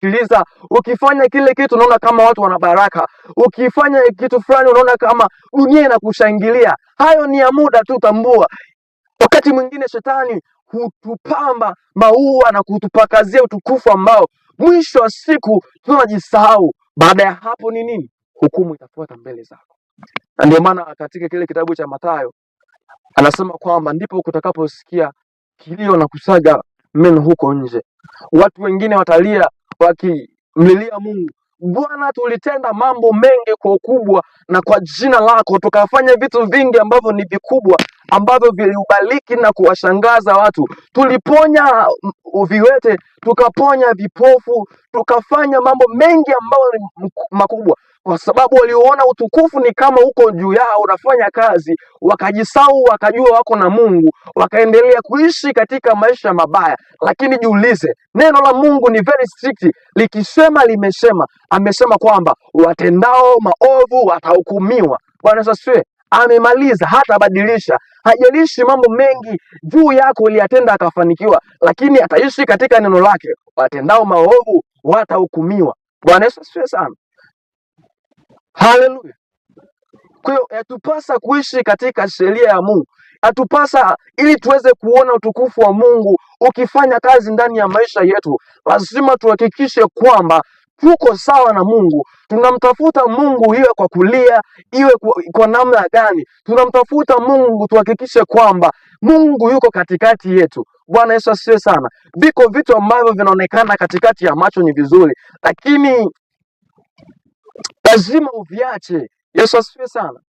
Sikiliza, ukifanya kile kitu unaona kama watu wana baraka, ukifanya kitu fulani unaona kama dunia inakushangilia. Hayo ni ya muda tu, tambua. Wakati mwingine shetani hutupamba maua na kutupakazia utukufu ambao mwisho wa siku tunajisahau. Baada ya hapo ni nini? Hukumu itafuata mbele zako. Na ndio maana katika kile kitabu cha Mathayo anasema kwamba ndipo kutakaposikia kilio na kusaga meno huko nje. Watu wengine watalia wakimlilia Mungu, Bwana, tulitenda mambo mengi kwa ukubwa na kwa jina lako, tukafanya vitu vingi ambavyo ni vikubwa, ambavyo viliubaliki na kuwashangaza watu. Tuliponya viwete, tukaponya vipofu, tukafanya mambo mengi ambayo ni makubwa. Kwa sababu waliona utukufu ni kama uko juu yao unafanya kazi, wakajisahau, wakajua wako na Mungu, wakaendelea kuishi katika maisha mabaya. Lakini jiulize, neno la Mungu ni very strict, likisema limesema. Amesema kwamba watendao maovu watahukumiwa. Bwana asifiwe. Amemaliza, hatabadilisha. Hajalishi mambo mengi juu yako uliyatenda akafanikiwa, lakini ataishi katika neno lake. Watendao maovu watahukumiwa. Bwana asifiwe sana. Haleluya. Kwa hiyo yatupasa kuishi katika sheria ya Mungu. Yatupasa ili tuweze kuona utukufu wa Mungu ukifanya kazi ndani ya maisha yetu. Lazima tuhakikishe kwamba tuko sawa na Mungu. Tunamtafuta Mungu iwe kwa kulia, iwe kwa namna gani. Tunamtafuta Mungu, tuhakikishe kwamba Mungu yuko katikati yetu. Bwana Yesu asifiwe sana. Viko vitu ambavyo vinaonekana katikati ya macho ni vizuri, lakini lazima uviache. Yesu asifiwe sana.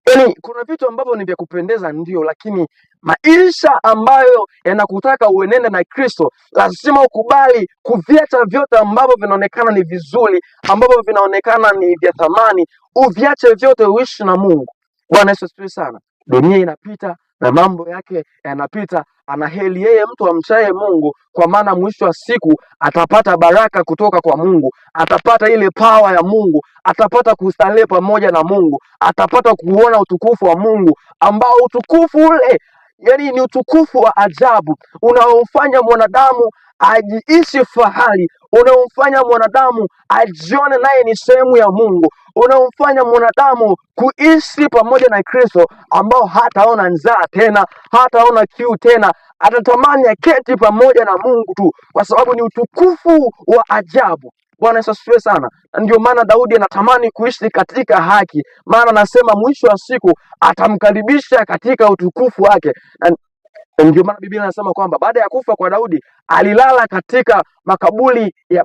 Yaani kuna vitu ambavyo ni vya kupendeza ndio, lakini maisha ambayo yanakutaka uenende na Kristo, lazima ukubali kuviacha vyote ambavyo vinaonekana ni vizuri, ambavyo vinaonekana ni vya thamani. Uviache vyote, uishi na Mungu. Bwana Yesu asifiwe sana. Dunia inapita na mambo yake yanapita. Anaheri yeye mtu amchaye Mungu, kwa maana mwisho wa siku atapata baraka kutoka kwa Mungu, atapata ile power ya Mungu, atapata kustarehe pamoja na Mungu, atapata kuona utukufu wa Mungu, ambao utukufu ule yani ni utukufu wa ajabu unaomfanya mwanadamu ajiishi fahari, unaomfanya mwanadamu ajione naye ni sehemu ya Mungu, unaomfanya mwanadamu kuishi pamoja na Kristo, ambao hataona njaa tena, hataona kiu tena, atatamani aketi pamoja na Mungu tu, kwa sababu ni utukufu wa ajabu. Bwana Yesu asifiwe sana. Ndio maana Daudi anatamani kuishi katika haki, maana anasema mwisho wa siku atamkaribisha katika utukufu wake. Ndio maana Biblia inasema kwamba baada ya kufa kwa Daudi alilala katika makaburi ya